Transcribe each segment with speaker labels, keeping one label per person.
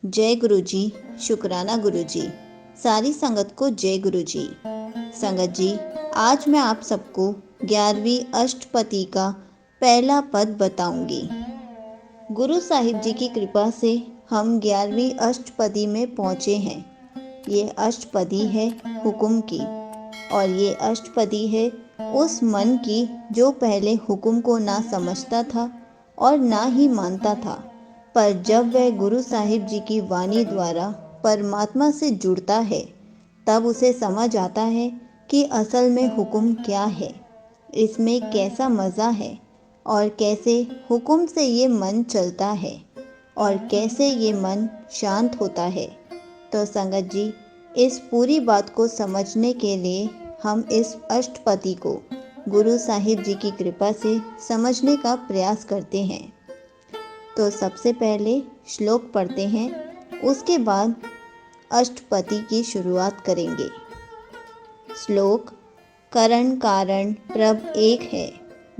Speaker 1: जय गुरु जी। शुक्राना गुरु जी। सारी संगत को जय गुरु जी। संगत जी, आज मैं आप सबको 11वीं अष्टपदी का पहला पद बताऊंगी। गुरु साहिब जी की कृपा से हम 11वीं अष्टपदी में पहुँचे हैं। ये अष्टपदी है हुक्म की, और ये अष्टपदी है उस मन की जो पहले हुक्म को ना समझता था और ना ही मानता था, पर जब वह गुरु साहिब जी की वाणी द्वारा परमात्मा से जुड़ता है तब उसे समझ आता है कि असल में हुक्म क्या है, इसमें कैसा मज़ा है और कैसे हुक्म से ये मन चलता है और कैसे ये मन शांत होता है। तो संगत जी, इस पूरी बात को समझने के लिए हम इस अष्टपदी को गुरु साहिब जी की कृपा से समझने का प्रयास करते हैं। तो सबसे पहले श्लोक पढ़ते हैं, उसके बाद अष्टपदी की शुरुआत करेंगे। श्लोक। करण कारण प्रभ एक है,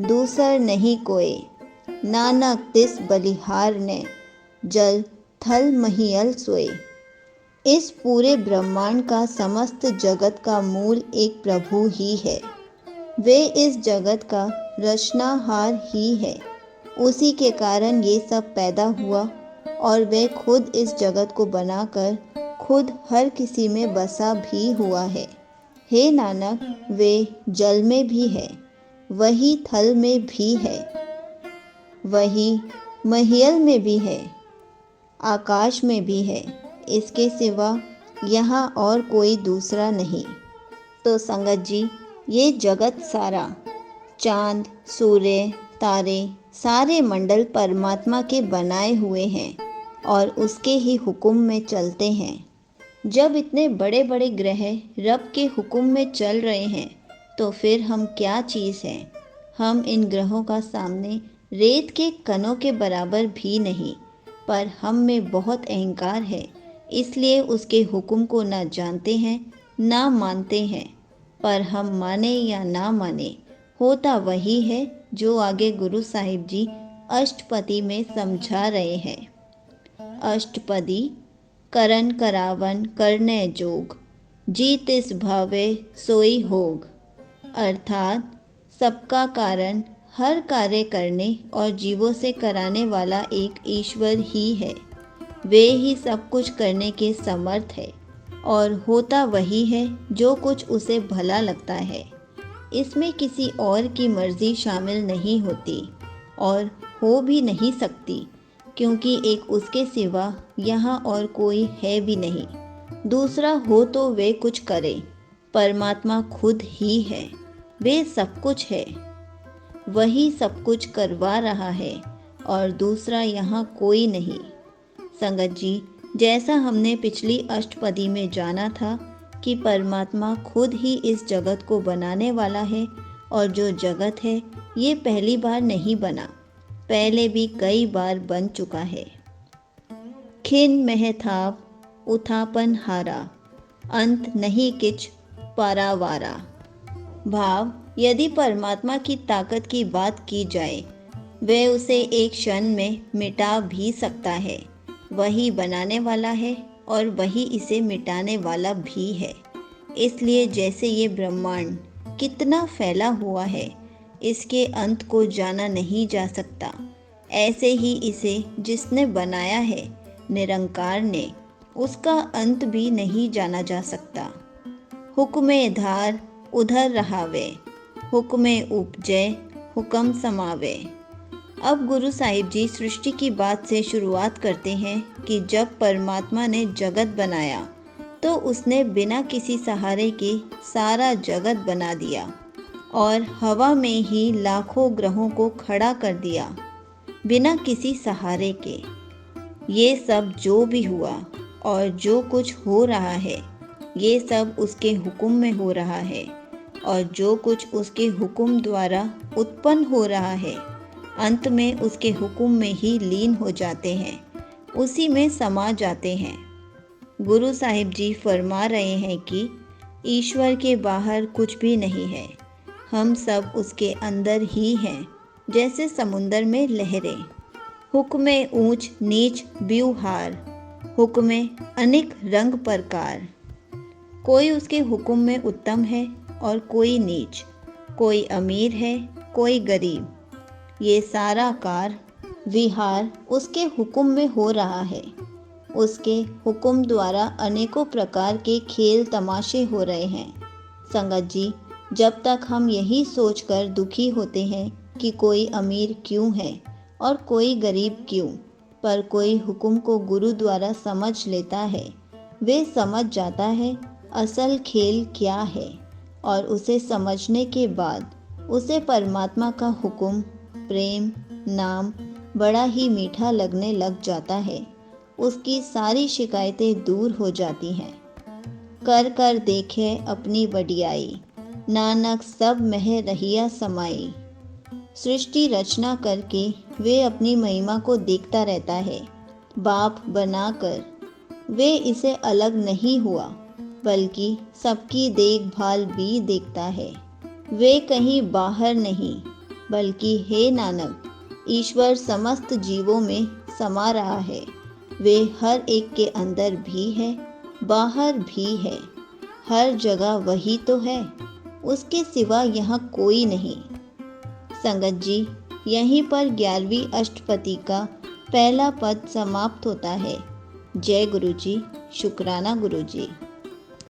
Speaker 1: दूसर नहीं कोय। नानक तिस बलिहार ने, जल थल महियल सोए। इस पूरे ब्रह्मांड का समस्त जगत का मूल एक प्रभु ही है। वे इस जगत का रचनाहार ही है। उसी के कारण ये सब पैदा हुआ और वे खुद इस जगत को बनाकर खुद हर किसी में बसा भी हुआ है। हे नानक, वे जल में भी है, वही थल में भी है, वही महियल में भी है, आकाश में भी है। इसके सिवा यहाँ और कोई दूसरा नहीं। तो संगत जी, ये जगत सारा, चांद, सूर्य, तारे, सारे मंडल परमात्मा के बनाए हुए हैं और उसके ही हुक्म में चलते हैं। जब इतने बड़े बड़े ग्रह रब के हुक्म में चल रहे हैं तो फिर हम क्या चीज़ हैं। हम इन ग्रहों का सामने रेत के कणों के बराबर भी नहीं, पर हम में बहुत अहंकार है, इसलिए उसके हुक्म को ना जानते हैं ना मानते हैं। पर हम माने या ना माने, होता वही है जो आगे गुरु साहिब जी अष्टपदी में समझा रहे हैं। अष्टपदी। करन करावन करने जोग, जीत इस भावे सोई होग। अर्थात सबका कारण, हर कार्य करने और जीवों से कराने वाला एक ईश्वर ही है। वे ही सब कुछ करने के समर्थ है और होता वही है जो कुछ उसे भला लगता है। इसमें किसी और की मर्जी शामिल नहीं होती और हो भी नहीं सकती, क्योंकि एक उसके सिवा यहाँ और कोई है भी नहीं। दूसरा हो तो वे कुछ करे, परमात्मा खुद ही है, वे सब कुछ है, वही सब कुछ करवा रहा है और दूसरा यहाँ कोई नहीं। संगत जी, जैसा हमने पिछली अष्टपदी में जाना था कि परमात्मा खुद ही इस जगत को बनाने वाला है और जो जगत है ये पहली बार नहीं बना, पहले भी कई बार बन चुका है। खिन महथाप उथापन हारा, अंत नहीं किच पारावारा। भाव। यदि परमात्मा की ताकत की बात की जाए, वह उसे एक क्षण में मिटा भी सकता है। वही बनाने वाला है और वही इसे मिटाने वाला भी है। इसलिए जैसे ये ब्रह्मांड कितना फैला हुआ है, इसके अंत को जाना नहीं जा सकता, ऐसे ही इसे जिसने बनाया है, निरंकार ने, उसका अंत भी नहीं जाना जा सकता। हुक्मे धार उधर रहावे, हुक्मे उपजे हुक्म समावे। अब गुरु साहिब जी सृष्टि की बात से शुरुआत करते हैं कि जब परमात्मा ने जगत बनाया तो उसने बिना किसी सहारे के सारा जगत बना दिया और हवा में ही लाखों ग्रहों को खड़ा कर दिया बिना किसी सहारे के। ये सब जो भी हुआ और जो कुछ हो रहा है, ये सब उसके हुक्म में हो रहा है और जो कुछ उसके हुक्म द्वारा उत्पन्न हो रहा है, अंत में उसके हुक्म में ही लीन हो जाते हैं, उसी में समा जाते हैं। गुरु साहिब जी फरमा रहे हैं कि ईश्वर के बाहर कुछ भी नहीं है, हम सब उसके अंदर ही हैं, जैसे समुंदर में लहरें। हुक्मे ऊंच नीच व्यवहार, हुक्म अनेक रंग प्रकार, कोई उसके हुक्म में उत्तम है और कोई नीच, कोई अमीर है कोई गरीब। ये सारा कार विहार उसके हुक्म में हो रहा है। उसके हुक्म द्वारा अनेकों प्रकार के खेल तमाशे हो रहे हैं। संगत जी, जब तक हम यही सोचकर दुखी होते हैं कि कोई अमीर क्यों है और कोई गरीब क्यों, पर कोई हुक्म को गुरु द्वारा समझ लेता है, वे समझ जाता है असल खेल क्या है, और उसे समझने के बाद उसे परमात्मा का हुक्म, प्रेम, नाम बड़ा ही मीठा लगने लग जाता है। उसकी सारी शिकायतें दूर हो जाती हैं। कर कर देखे अपनी वडियाई, नानक सब मह रहिया समाई। सृष्टि रचना करके वे अपनी महिमा को देखता रहता है। बाप बनाकर वे इसे अलग नहीं हुआ, बल्कि सबकी देखभाल भी देखता है। वे कहीं बाहर नहीं, बल्कि हे नानक, ईश्वर समस्त जीवों में समा रहा है। वे हर एक के अंदर भी है, बाहर भी है, हर जगह वही तो है, उसके सिवा यहाँ कोई नहीं। संगत जी, यहीं पर 11वीं अष्टपदी का पहला पद समाप्त होता है। जय गुरु जी, शुक्राना गुरु जी।